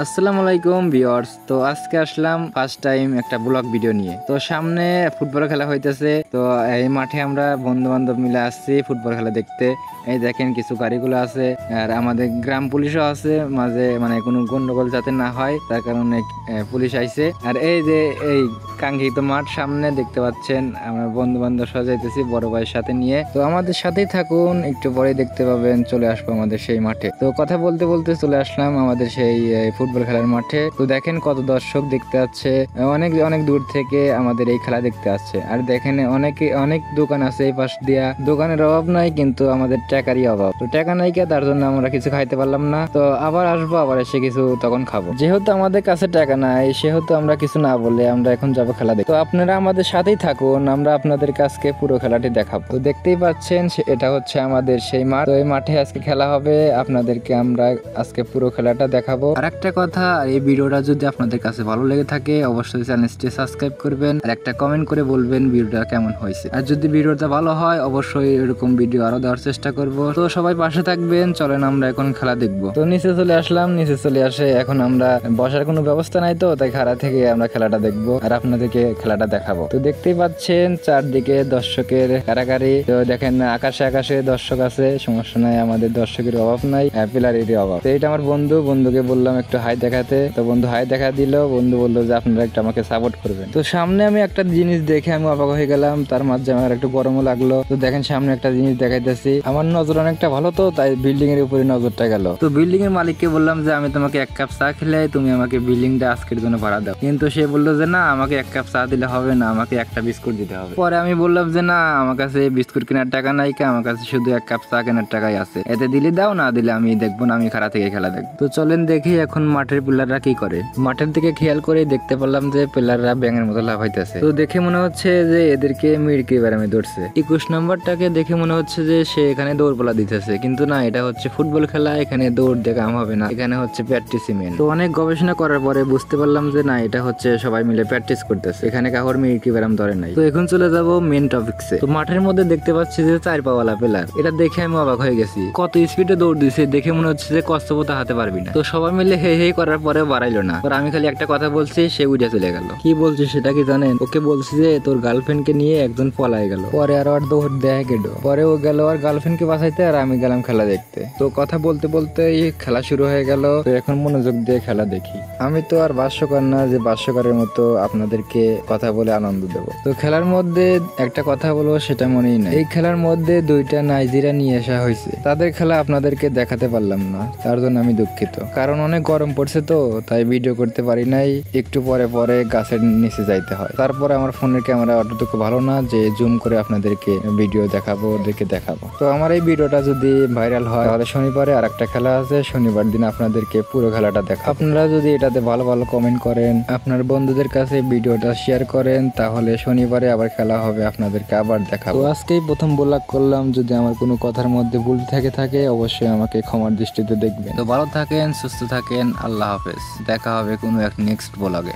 আসসালামু আলাইকুম ভিউয়ার্স। তো আজকে আসলাম ফার্স্ট টাইম একটা ব্লগ ভিডিও নিয়ে। তো সামনে ফুটবল খেলা হইতেছে, তো এই মাঠে আমরা বন্ধু বান্ধব মিলে আসছি ফুটবল খেলা দেখতে। এই দেখেন কিছু গাড়িগুলো আছে, আর আমাদের গ্রাম পুলিশও আছে মাঝে, মানে কোনো গন্ডগোল যাতে না হয় তার কারণে পুলিশ আইছে। আর এই যে এই কাঙ্ক্ষিত মাঠ সামনে দেখতে পাচ্ছেন, আমরা বন্ধু বান্ধব সাজাইতেছি বড় ভাইয়ের সাথে নিয়ে। তো আমাদের সাথেই থাকুন, একটু পরে দেখতে পাবেন চলে আসবো আমাদের সেই মাঠে। তো কথা বলতে বলতে চলে আসলাম আমাদের সেই ফুটবল খেলার মাঠে। তো দেখেন কত দর্শক দেখতে আসছে, অনেক অনেক দূর থেকে আমাদের এই খেলা দেখতে আসছে। আর দেখেন অনেক দোকান আছে এই পাশ দিয়া, দোকানের অভাব নাই কিন্তু আমাদের টাকারই অভাব। তো টাকা নাই কে, তার জন্য আমরা কিছু খাইতে পারলাম না। তো আবার আসবো, আবার এসে কিছু তখন খাবো। যেহেতু আমাদের কাছে টাকা নাই সেহেতু আমরা কিছু না বলে আমরা এখন যাবো খেলা দেখতে। তো আপনারা আমাদের সাথেই থাকুন, আমরা আপনাদের কাছকে পুরো খেলাটি দেখাবো। তো দেখতেই পাচ্ছেন এটা হচ্ছে আমাদের সেই মাঠ। তো এই মাঠে আজকে খেলা হবে, আপনাদেরকে আমরা আজকে পুরো খেলাটা দেখাবো। আর একটা কথা, এই ভিডিওটা যদি আপনাদের কাছে ভালো লেগে থাকে অবশ্যই চ্যানেলটি সাবস্ক্রাইব করবেন, আর একটা কমেন্ট করে বলবেন ভিডিওটা কেমন হয়েছে। আর যদি ভিডিওটা ভালো হয় অবশ্যই এরকম ভিডিও আরো দেওয়ার চেষ্টা করব। তো সবাই পাশে থাকবেন, চলেন আমরা এখন খেলা দেখবো। তো নিচে চলে আসলাম, নিচে চলে আসে এখন আমরা বসার কোনো ব্যবস্থা নাই, তো তাই খাড়া থেকে আমরা খেলাটা দেখবো আর আপনাদেরকে খেলাটা দেখাবো। তো দেখতেই পাচ্ছেন চারদিকে দর্শকের কারাকারি। তো দেখেন আকাশে আকাশে দর্শক আছে, সমস্যা নাই, আমাদের দর্শকের অভাব নাই, প্লেয়ারেরই অভাব। তো এটা আমার বন্ধুকে বললাম একটু হাই দেখাতে, তো বন্ধু হাই দেখা দিল। বন্ধু বললো যে আপনারা একটু আমাকে সাপোর্ট করবেন। তো সামনে আমি একটা জিনিস দেখে আমি অবাক হয়ে গেলাম, তার মাঝে আমার একটু গরমও লাগলো। তো দেখেন সামনে একটা জিনিস দেখাইতেছি, আমার নজর অনেকটা ভালো, তো তাই বিল্ডিং এর উপরে নজরটা গেল। তো বিল্ডিং এর মালিককে বললাম যে আমি তোমাকে এক কাপ চা খেলে তুমি আমাকে বিল্ডিংটা আজকের জন্য ভাড়া দাও, কিন্তু সে বললো যে না, আমাকে এক কাপ চা দিলে হবে না, আমাকে একটা বিস্কুট দিতে হবে। পরে আমি বললাম যে না, আমার কাছে বিস্কুট কেনার টাকা নাই, আমার কাছে শুধু এক কাপ চা কেনার টাকাই আছে, এতে দিলে দাও, না দিলে আমি দেখবো না, আমি খাড়া থেকে খেলা দেখবো। তো চলেন দেখি এখন মাঠের প্লেয়াররা কি করে। মাঠের দিকে খেয়াল করে দেখতে পেলাম যে প্লেয়াররা ব্যাঙের মতো লাফাইতেছে। তো দেখে মনে হচ্ছে যে এদেরকে মিড়কি ব্যারামে দৌড়ছে। 21 নম্বরটাকে দেখে মনে হচ্ছে যে সে এখানে দৌড়পালা দিতেছে, কিন্তু না, এটা হচ্ছে ফুটবল খেলা, এখানে দৌড় দিয়ে কাম হবে না, এখানে হচ্ছে প্র্যাকটিসিমেন্ট। তো অনেক গবেষণা করার পরে বুঝতে পারলাম যে না, এটা হচ্ছে সবাই মিলে প্র্যাকটিস করতেছে, এখানে কাহর মিড়কি ব্যারাম ধরে নাই। তো এখন চলে যাব মেন টপিকসে। তো মাঠের মধ্যে দেখতে পাচ্ছি যে 4 পাওয়ালা প্লেয়ার, এটা দেখে আমি অবাক হয়ে গেছি, কত স্পিডে দৌড় দিছে, দেখে মনে হচ্ছে যে কষ্টপথা হাতে পারবি না। তো সবাই মিলে হে হে করার পরে বাড়াইলো না, আর আমি খালি একটা কথা বলছি, সে উঠে চলে গেল। কি বলছি সেটা কি জানেন? ওকে বলছি যে তোর গার্লফ্রেন্ডকে নিয়ে একজন পলাই গেল, পরে আর ওর দৌড় দেয়া গেল, পরে ও গেল আর গার্লফ্রেন্ডকে বাঁচাইতে, আর আমি গেলাম খেলা দেখতে। তো কথা বলতে বলতে খেলা শুরু হয়ে গেল। তো এখন মনোযোগ দিয়ে খেলা দেখি। আমি তো আর ভাষ্যকার না যে ভাষ্যকারের মতো আপনাদেরকে কথা বলে আনন্দ দেব। তো খেলার মধ্যে একটা কথা বলবো, সেটা মনেই নাই। এই খেলার মধ্যে 2টা নাইজেরিয়া নিয়ে আসা হয়েছে, তাদের খেলা আপনাদেরকে দেখাতে পারলাম না, তার জন্য আমি দুঃখিত, কারণ অনেক গরম পড়ছে, তো তাই ভিডিও করতে পারি নাই। একটু পরে পরে গাছের নিচে যাইতে হয়, তারপরে আমার ফোনের ক্যামেরা অতটুকু ভালো না যে জুম করে আপনাদেরকে ভিডিও দেখাবো, দেখাবো। তো আমার এই ভিডিওটা যদি ভাইরাল হয় তাহলে শনিবারে আর একটা খেলা আছে, শনিবার দিন আপনাদেরকে পুরো খেলাটা দেখাবো। আপনারা যদি এটাতে ভালো ভালো কমেন্ট করেন, আপনার বন্ধুদের কাছে ভিডিওটা শেয়ার করেন, তাহলে শনিবারে আবার খেলা হবে, আপনাদেরকে আবার দেখাবো। তো আজকেই প্রথম ব্লগ করলাম, যদি আমার কোনো কথার মধ্যে ভুল থাকে অবশ্যই আমাকে ক্ষমার দৃষ্টিতে দেখবেন। তো ভালো থাকেন, সুস্থ থাকেন, আল্লাহ হাফেজ, দেখা হবে কোনো এক নেক্সট ব্লগে।